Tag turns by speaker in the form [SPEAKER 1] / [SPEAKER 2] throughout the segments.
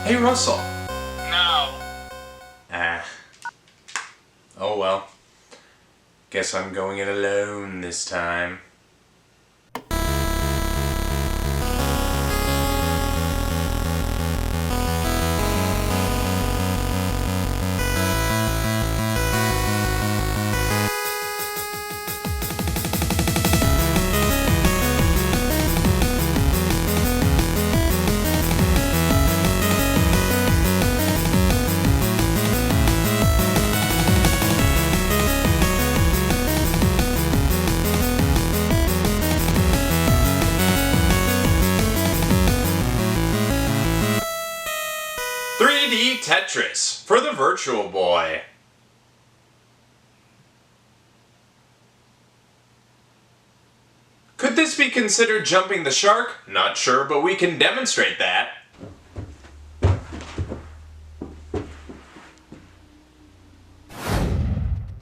[SPEAKER 1] Hey, Russell.
[SPEAKER 2] No.
[SPEAKER 1] Oh well. Guess I'm going it alone this time. Tetris for the Virtual Boy. Could this be considered jumping the shark? Not sure, but we can demonstrate that.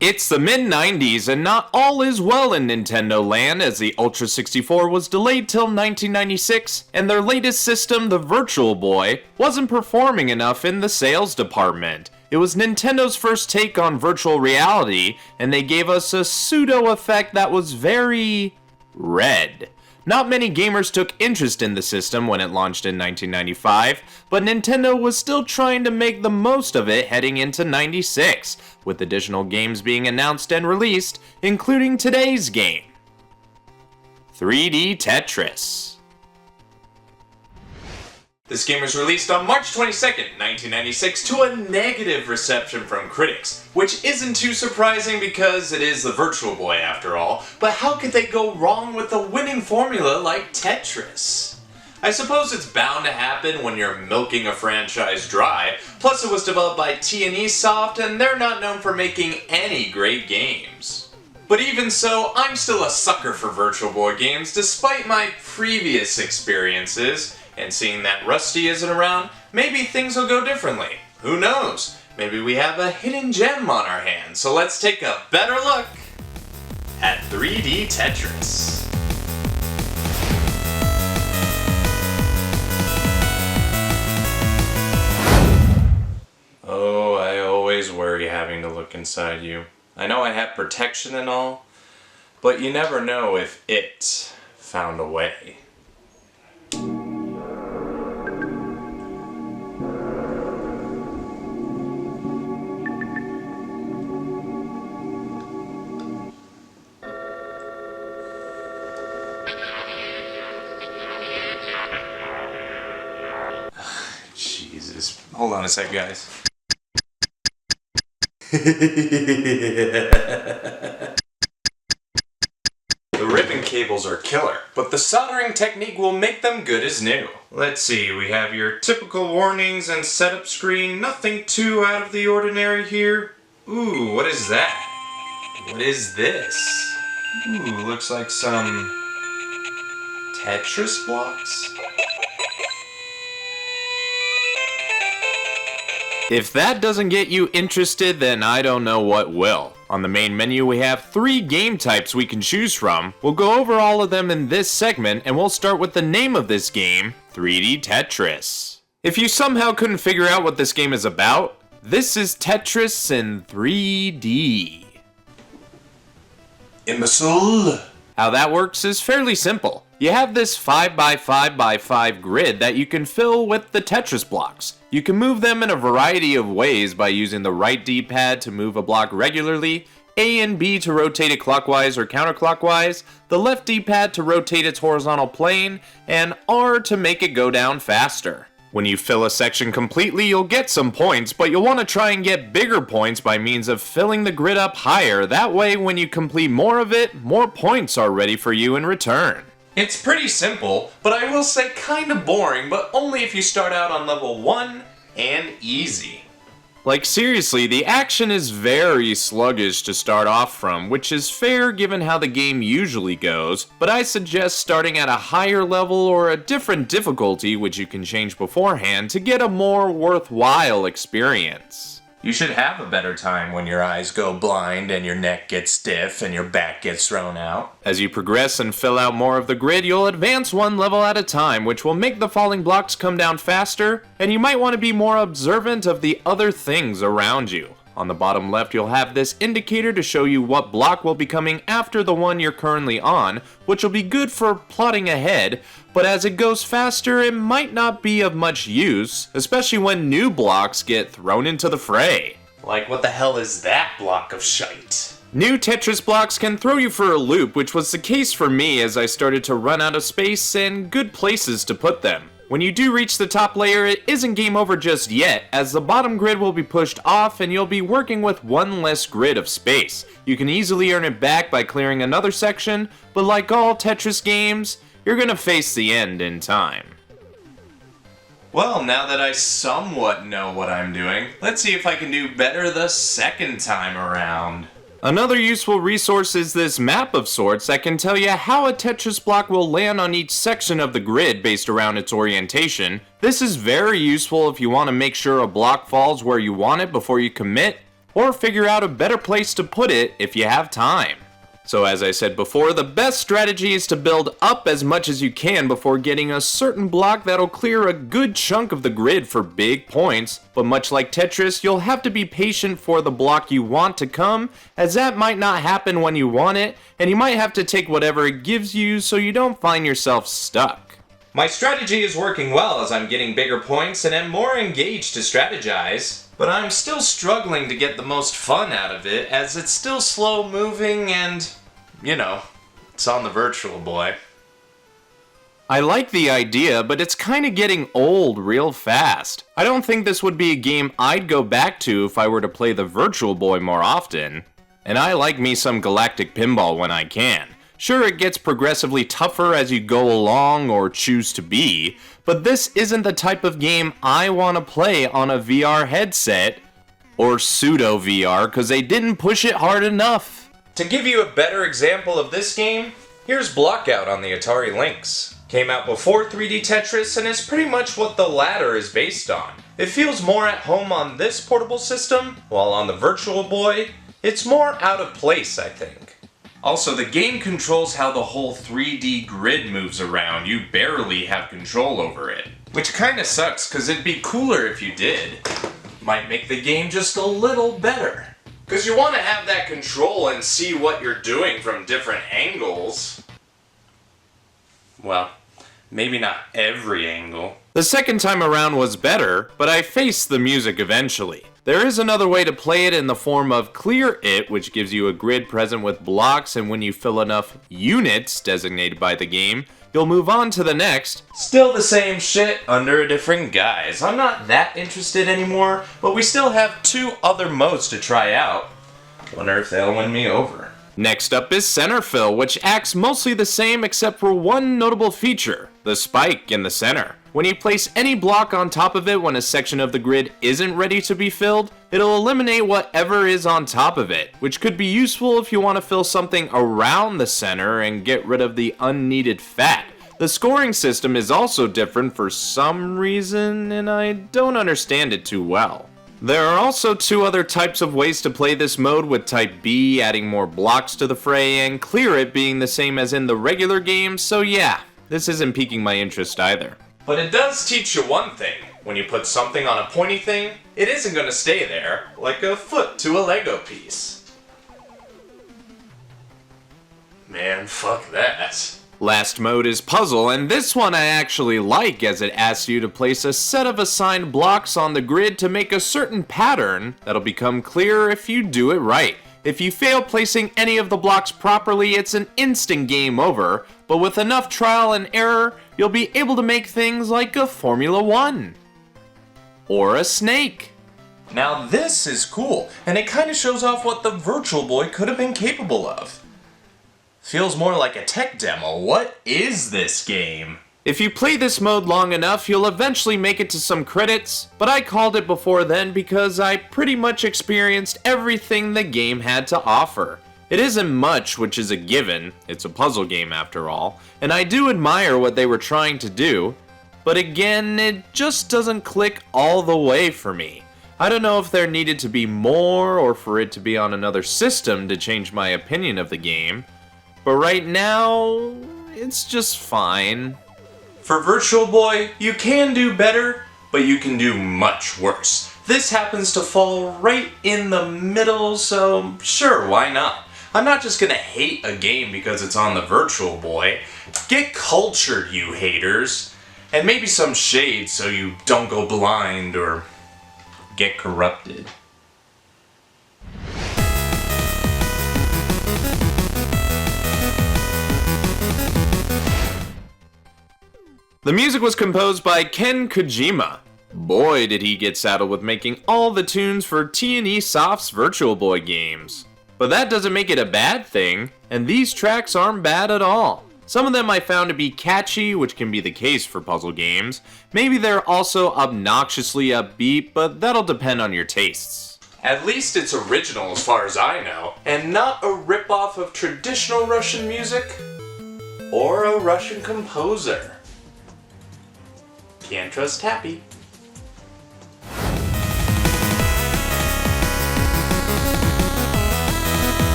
[SPEAKER 1] It's the mid-90s and not all is well in Nintendo land, as the Ultra 64 was delayed till 1996 and their latest system, the Virtual Boy, wasn't performing enough in the sales department. It was Nintendo's first take on virtual reality, and they gave us a pseudo effect that was very red. Not many gamers took interest in the system when it launched in 1995, but Nintendo was still trying to make the most of it heading into 96, with additional games being announced and released, including today's game, 3D Tetris. This game was released on March 22nd, 1996 to a negative reception from critics, which isn't too surprising because it is the Virtual Boy after all, but how could they go wrong with a winning formula like Tetris? I suppose it's bound to happen when you're milking a franchise dry, plus it was developed by T&E Soft and they're not known for making any great games. But even so, I'm still a sucker for Virtual Boy games despite my previous experiences, and seeing that Rusty isn't around, maybe things will go differently. Who knows? Maybe we have a hidden gem on our hands, so let's take a better look at 3D Tetris. Oh, I always worry having to look inside you. I know I have protection and all, but you never know if it found a way. Jesus. Hold on a sec, guys. The ribbon cables are killer, but the soldering technique will make them good as new. Let's see, we have your typical warnings and setup screen, nothing too out of the ordinary here. Ooh, what is that? What is this? Ooh, looks like some Tetris blocks? If that doesn't get you interested, then I don't know what will. On the main menu we have 3 game types we can choose from. We'll go over all of them in this segment, and we'll start with the name of this game, 3D Tetris. If you somehow couldn't figure out what this game is about, this is Tetris in 3D. Imbecile! How that works is fairly simple. You have this 5x5x5 grid that you can fill with the Tetris blocks. You can move them in a variety of ways by using the right D-pad to move a block regularly, A and B to rotate it clockwise or counterclockwise, the left D-pad to rotate its horizontal plane, and R to make it go down faster. When you fill a section completely, you'll get some points, but you'll want to try and get bigger points by means of filling the grid up higher. That way, when you complete more of it, more points are ready for you in return. It's pretty simple, but I will say kinda boring, but only if you start out on level 1 and easy. Like seriously, the action is very sluggish to start off from, which is fair given how the game usually goes, but I suggest starting at a higher level or a different difficulty, which you can change beforehand, to get a more worthwhile experience. You should have a better time when your eyes go blind and your neck gets stiff and your back gets thrown out. As you progress and fill out more of the grid, you'll advance one level at a time, which will make the falling blocks come down faster, and you might want to be more observant of the other things around you. On the bottom left, you'll have this indicator to show you what block will be coming after the one you're currently on, which will be good for plotting ahead, but as it goes faster, it might not be of much use, especially when new blocks get thrown into the fray. Like, what the hell is that block of shite? New Tetris blocks can throw you for a loop, which was the case for me as I started to run out of space and good places to put them. When you do reach the top layer, it isn't game over just yet, as the bottom grid will be pushed off and you'll be working with one less grid of space. You can easily earn it back by clearing another section, but like all Tetris games, you're gonna face the end in time. Well, now that I somewhat know what I'm doing, let's see if I can do better the second time around. Another useful resource is this map of sorts that can tell you how a Tetris block will land on each section of the grid based around its orientation. This is very useful if you want to make sure a block falls where you want it before you commit, or figure out a better place to put it if you have time. So as I said before, the best strategy is to build up as much as you can before getting a certain block that'll clear a good chunk of the grid for big points, but much like Tetris, you'll have to be patient for the block you want to come, as that might not happen when you want it, and you might have to take whatever it gives you so you don't find yourself stuck. My strategy is working well as I'm getting bigger points and am more engaged to strategize. But I'm still struggling to get the most fun out of it, as it's still slow moving and, you know, it's on the Virtual Boy. I like the idea, but it's kinda getting old real fast. I don't think this would be a game I'd go back to if I were to play the Virtual Boy more often. And I like me some galactic pinball when I can. Sure, it gets progressively tougher as you go along or choose to be, but this isn't the type of game I want to play on a VR headset, or pseudo VR, because they didn't push it hard enough. To give you a better example of this game, here's Blockout on the Atari Lynx. Came out before 3D Tetris and is pretty much what the latter is based on. It feels more at home on this portable system, while on the Virtual Boy, it's more out of place, I think. Also, the game controls how the whole 3D grid moves around. You barely have control over it. Which kinda sucks, cause it'd be cooler if you did. Might make the game just a little better. Cause you wanna have that control and see what you're doing from different angles. Well, maybe not every angle. The second time around was better, but I faced the music eventually. There is another way to play it in the form of Clear It, which gives you a grid present with blocks, and when you fill enough units designated by the game, you'll move on to the next. Still the same shit under a different guise. I'm not that interested anymore, but we still have two other modes to try out. Wonder if they'll win me over. Next up is Center Fill, which acts mostly the same except for one notable feature, the spike in the center. When you place any block on top of it when a section of the grid isn't ready to be filled, it'll eliminate whatever is on top of it, which could be useful if you want to fill something around the center and get rid of the unneeded fat. The scoring system is also different for some reason, and I don't understand it too well. There are also two other types of ways to play this mode, with Type B adding more blocks to the fray and Clear It being the same as in the regular game, so yeah, this isn't piquing my interest either. But it does teach you one thing. When you put something on a pointy thing, it isn't going to stay there, like a foot to a Lego piece. Man, fuck that. Last mode is Puzzle, and this one I actually like, as it asks you to place a set of assigned blocks on the grid to make a certain pattern that'll become clear if you do it right. If you fail placing any of the blocks properly, it's an instant game over, but with enough trial and error, you'll be able to make things like a Formula 1. Or a snake. Now this is cool, and it kinda shows off what the Virtual Boy could have been capable of. Feels more like a tech demo. What is this game? If you play this mode long enough, you'll eventually make it to some credits, but I called it before then because I pretty much experienced everything the game had to offer. It isn't much, which is a given, it's a puzzle game after all, and I do admire what they were trying to do, but again, it just doesn't click all the way for me. I don't know if there needed to be more or for it to be on another system to change my opinion of the game, but right now, it's just fine.
[SPEAKER 2] For Virtual Boy, you can do better, but you can do much worse. This happens to fall right in the middle, so sure, why not? I'm not just gonna hate a game because it's on the Virtual Boy. Get cultured, you haters. And maybe some shade so you don't go blind or get corrupted.
[SPEAKER 1] The music was composed by Ken Kojima. Boy, did he get saddled with making all the tunes for T&E Soft's Virtual Boy games. But that doesn't make it a bad thing, and these tracks aren't bad at all. Some of them I found to be catchy, which can be the case for puzzle games. Maybe they're also obnoxiously upbeat, but that'll depend on your tastes.
[SPEAKER 2] At least it's original as far as I know, and not a ripoff of traditional Russian music or a Russian composer. Can't trust Happy.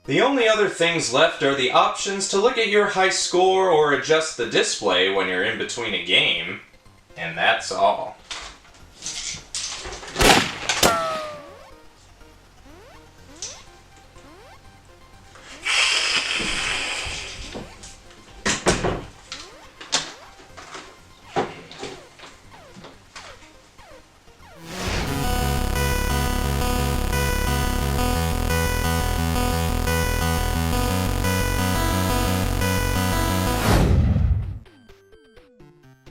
[SPEAKER 2] The only other things left are the options to look at your high score or adjust the display when you're in between a game, and that's all.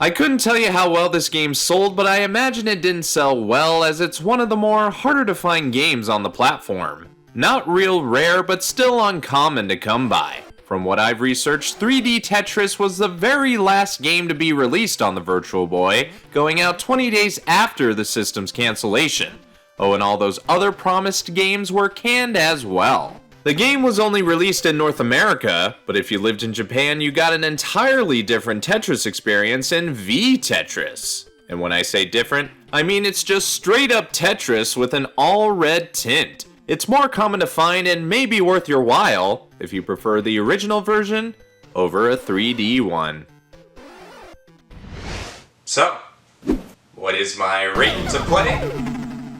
[SPEAKER 1] I couldn't tell you how well this game sold, but I imagine it didn't sell well as it's one of the more harder to find games on the platform. Not real rare, but still uncommon to come by. From what I've researched, 3D Tetris was the very last game to be released on the Virtual Boy, going out 20 days after the system's cancellation. Oh, and all those other promised games were canned as well. The game was only released in North America, but if you lived in Japan, you got an entirely different Tetris experience in V-Tetris. And when I say different, I mean it's just straight up Tetris with an all-red tint. It's more common to find and may be worth your while if you prefer the original version over a 3D one.
[SPEAKER 2] So, what is my rate to play?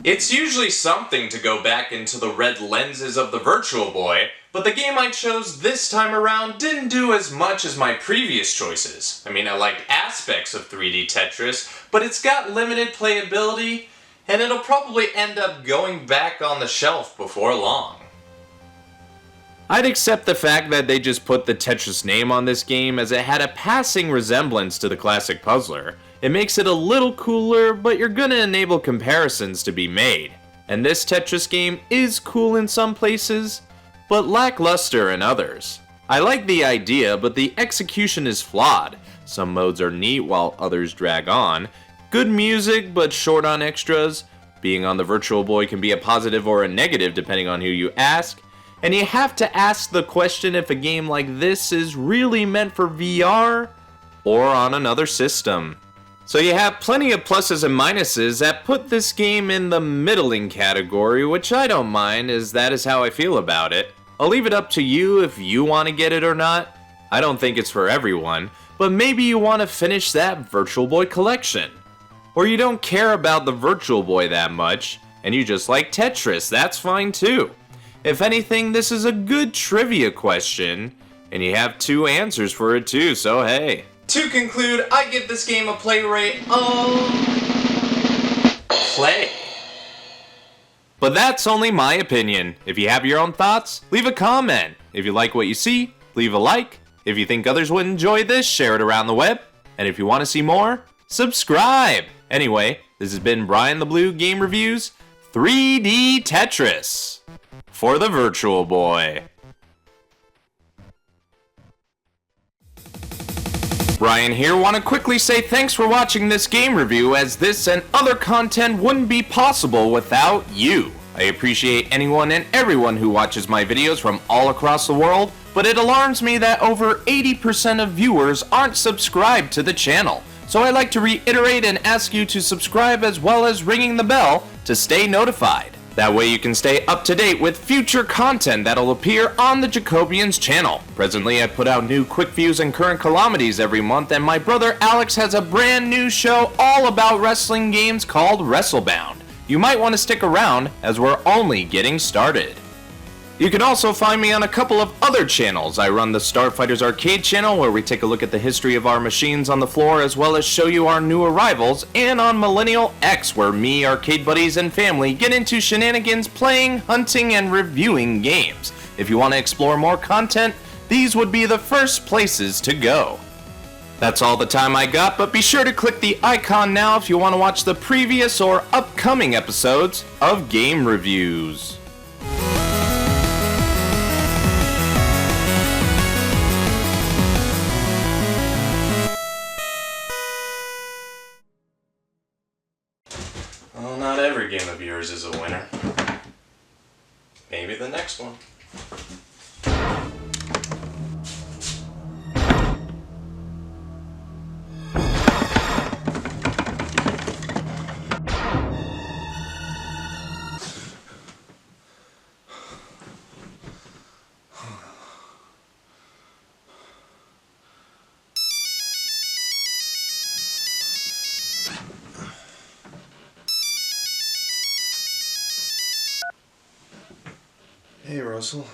[SPEAKER 2] It's usually something to go back into the red lenses of the Virtual Boy, but the game I chose this time around didn't do as much as my previous choices. I mean, I liked aspects of 3D Tetris, but it's got limited playability, and it'll probably end up going back on the shelf before long.
[SPEAKER 1] I'd accept the fact that they just put the Tetris name on this game as it had a passing resemblance to the classic puzzler. It makes it a little cooler, but you're gonna enable comparisons to be made. And this Tetris game is cool in some places, but lackluster in others. I like the idea, but the execution is flawed. Some modes are neat while others drag on. Good music, but short on extras. Being on the Virtual Boy can be a positive or a negative depending on who you ask. And you have to ask the question if a game like this is really meant for VR or on another system. So you have plenty of pluses and minuses that put this game in the middling category, which I don't mind as that is how I feel about it. I'll leave it up to you if you want to get it or not. I don't think it's for everyone, but maybe you want to finish that Virtual Boy collection. Or you don't care about the Virtual Boy that much, and you just like Tetris, that's fine too. If anything, this is a good trivia question, and you have 2 answers for it too, so hey.
[SPEAKER 2] To conclude, I give this game a play rate of... play.
[SPEAKER 1] But that's only my opinion. If you have your own thoughts, leave a comment. If you like what you see, leave a like. If you think others would enjoy this, share it around the web. And if you want to see more, subscribe. Anyway, this has been BrianTheBlue Game Reviews 3D Tetris for the Virtual Boy. Brian here, want to quickly say thanks for watching this game review, as this and other content wouldn't be possible without you. I appreciate anyone and everyone who watches my videos from all across the world, but it alarms me that over 80% of viewers aren't subscribed to the channel. So I'd like to reiterate and ask you to subscribe as well as ringing the bell to stay notified. That way you can stay up to date with future content that'll appear on the Jacobians channel. Presently I put out new quick views and current calamities every month, and my brother Alex has a brand new show all about wrestling games called EarthBound. You might want to stick around as we're only getting started. You can also find me on a couple of other channels. I run the Starfighters Arcade channel, where we take a look at the history of our machines on the floor as well as show you our new arrivals, and on Millennial X, where me, arcade buddies, and family get into shenanigans playing, hunting, and reviewing games. If you want to explore more content, these would be the first places to go. That's all the time I got, but be sure to click the icon now if you want to watch the previous or upcoming episodes of Game Reviews.
[SPEAKER 2] Well, not every game of yours is a winner. Maybe the next one.
[SPEAKER 3] Hey, Russell.